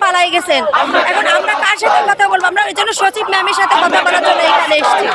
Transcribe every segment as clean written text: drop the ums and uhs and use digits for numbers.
পালাই গেছেন। এখন আমরা কার সাথে কথা বলবো? আমরা এই জন্য সচিব ম্যামের সাথে কথা বলার জন্য এখানে এসেছি।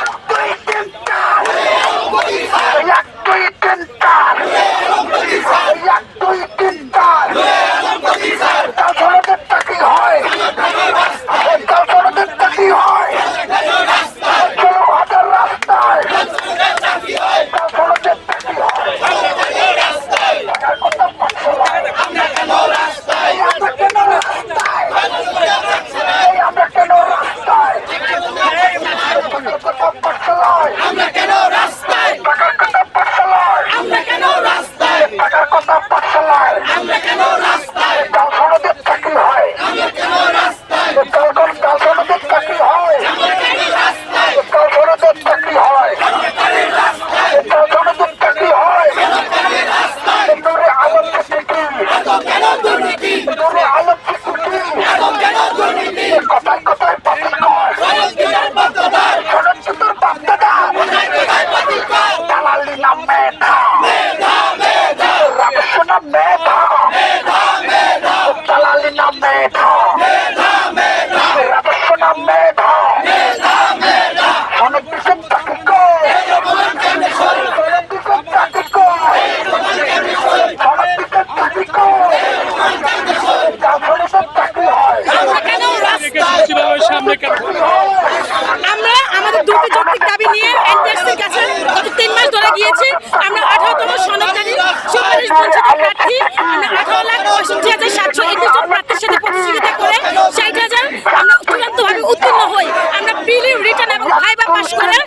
আমরা আমাদের দুটি যৌক্তিক দাবি নিয়ে এনটিআরসির কাছে গত 3 মাস ধরে গিয়েছি। আমরা 18তম সনদকারী সুপারিশ বঞ্চিত প্রার্থী। আমরা 18,68,721 জন প্রার্থীর সাথে প্রতিযোগিতা করে 60,000 আমরা চূড়ান্তভাবে উত্তীর্ণ হই। আমরা প্রিলি রিটার্ন এবং ভাইবা পাস করে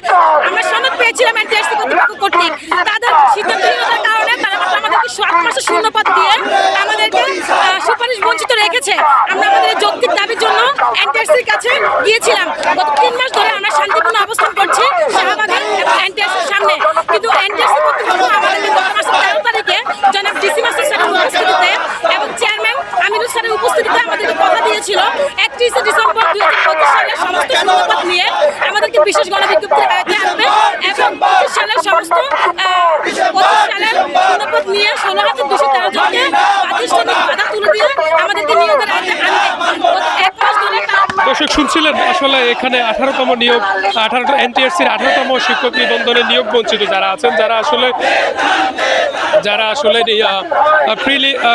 আমরা সনদ পেয়েছিলাম এনটিআরসি কর্তৃপক্ষ কর্তৃক। তাদের সিদ্ধান্তহীনতার কারণে তারা আমাদেরকে 7 মাসের শূন্যপদ দিয়ে আমাদেরকে সুপারিশ বঞ্চিত রেখেছে। আমরা আমাদের যৌক্তিক দাবির জন্য এনটিআরসির কাছে গিয়েছিলাম। গত 3 মাস ধরে আমরা শান্তিপূর্ণ অবস্থান করছি শাহবাগে এবং এনটিআরসির সামনে, কিন্তু এনটিআরসি কর্তৃপক্ষ আমাদেরকে গত মাসের 13 তারিখে জনাব ডিসি মাস্টার স্যারের উপস্থিতিতে এবং চেয়ারম্যান আমিরুল স্যারের উপস্থিতিতে আমাদেরকে কথা দিয়েছিল 31 ডিসেম্বর 2025 সালের সমস্ত শূন্যপদ নিয়ে আমাদেরকে বিশেষ গণবিজ্ঞপ্তির আওতায় আনবে এবং 25 সালের সমস্ত 25 সালের শূন্যপদ নিয়ে 16,213 জনকে প্রাতিষ্ঠানিক বাধা তুলে দিয়ে আমাদেরকে নিয়োগের আওতায় আনবে। 1 মাস ধরে দর্শক শুনছিলেন আসলে এখানে 18তম নিয়োগ এনটিআরসির 18তম শিক্ষক নিবন্ধনে নিয়োগ বঞ্চিত যারা আছেন, যারা আসলে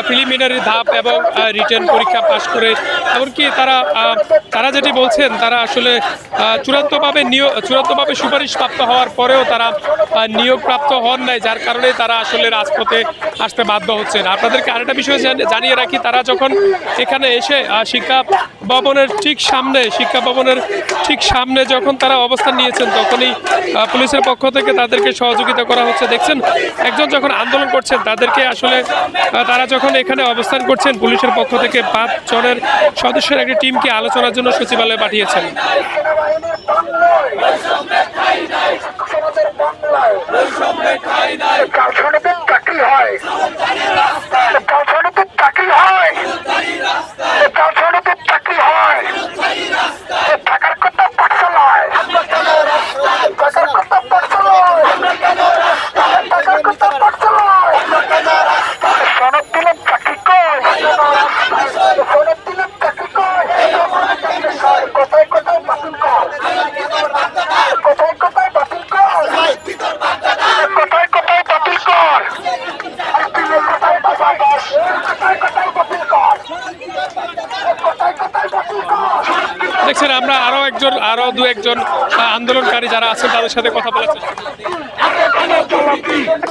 প্রিলিমিনারি ধাপ এবং রিটেন পরীক্ষা পাশ করে এমনকি তারা যেটি বলছেন তারা আসলে চূড়ান্তভাবে সুপারিশ প্রাপ্ত হওয়ার পরেও তারা নিয়োগ প্রাপ্ত হন নাই, যার কারণে তারা আসলে রাজপথে আসতে বাধ্য হচ্ছেন। আপনাদেরকে আরেকটা বিষয় জানিয়ে রাখি, তারা যখন এখানে এসে শিক্ষা ভবনের ঠিক সামনে যখন তারা অবস্থান নিয়েছেন তখনই পুলিশের পক্ষ থেকে তাদেরকে সহযোগিতা করা হচ্ছে। দেখছেন একজন যখন আন্দোলন করছেন তাদেরকে আসলে তারা যখন এখানে অবস্থান করছেন পুলিশের পক্ষ থেকে 5 জনের সদস্যের একটি টিমকে আলোচনার জন্য সচিবালয়ে পাঠিয়েছেন। দেখছেন আমরা আরো দু একজন আন্দোলনকারী যারা আছেন তাদের সাথে কথা বলার চেষ্টা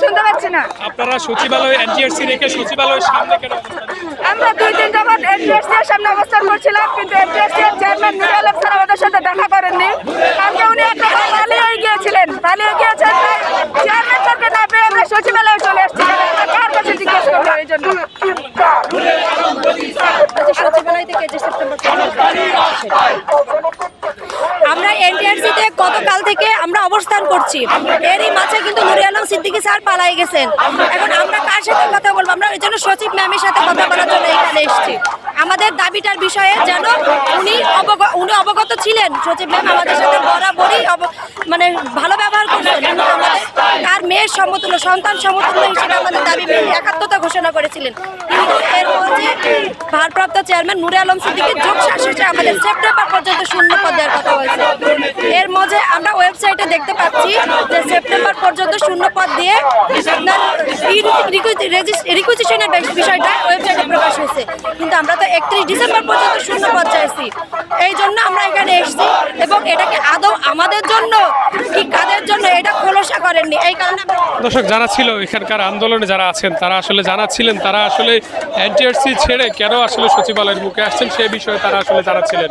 শুনতে পাচ্ছি না। আপনারা সচিবালয়ে এনটিআরসি রেখে সচিবালয়ের সামনে কেন? আমরা 2-3 যখন এনটিআরসি এর সামনে অবস্থান করছিলাম, কিন্তু এনটিআরসি এর চেয়ারম্যান নুরুল আলম স্যার আমাদের সাথে দেখা করেননি। কারণ উনি একবার পালিয়ে গিয়েছিলেন, তাই চেয়ারম্যান স্যারকে না পেয়ে আমরা সচিবালয়ে চলে এসেছি। কার কাছে জিজ্ঞেস করবো এই জন্য? সচিবালয় থেকে যে সেপ্টেম্বর এনটিআরসিতে গতকাল থেকে আমরা অবস্থান করছি। এরই মাঝে কিন্তু নুরে আলম সিদ্দিকী স্যার পালাই গেছেন। এখন আমরা কার সাথে কথা বলবো? আমরা এই জন্য সচিব ম্যামের সাথে কথা বলার জন্য এখানে এসেছি। আমাদের দাবিটার বিষয়ে যেন উনি অবগত ছিলেন। সচিব ম্যাম আমাদের সাথে বরাবরই মানে ভালো ব্যবহার করছেন, কিন্তু আমাদের তার মেয়ের সমতুল্য, সন্তান সমতুল্য হিসেবে আমাদের দাবি মেনে একাত্মতা ঘোষণা করেছিলেন। কিন্তু এর মধ্যে ভারপ্রাপ্ত চেয়ারম্যান নুরে আলম সিদ্দিকীর যোগ শাসনে আমাদের সেপ্টেম্বর পর্যন্ত শূন্য পদ দেওয়ার কথা হয়েছে। এর মধ্যে আমরা ওয়েবসাইটে দেখতে পাচ্ছি যে সেপ্টেম্বর পর্যন্ত শূন্য পদ দিয়ে আপনার রিকুইজিশনের বিষয়টা ওয়েবসাইটে প্রকাশ হয়েছে, কিন্তু আমরা তো 31 ডিসেম্বর পর্যন্ত শূন্য পদ চাইছি। এই জন্য আমরা এখানে এসেছি এবং এটাকে আদৌ আমাদের জন্য কি কাদের জন্য এটা খোলসা করেননি। এই কারণে দর্শক, যারা ছিল এখানকার আন্দোলনে যারা আছেন তারা আসলে জানাচ্ছিলেন তারা আসলে এনটিআরসি ছেড়ে কেন আসলে সচিবালয়ের মুখে আসছেন সে বিষয়ে তারা আসলে জানাচ্ছিলেন।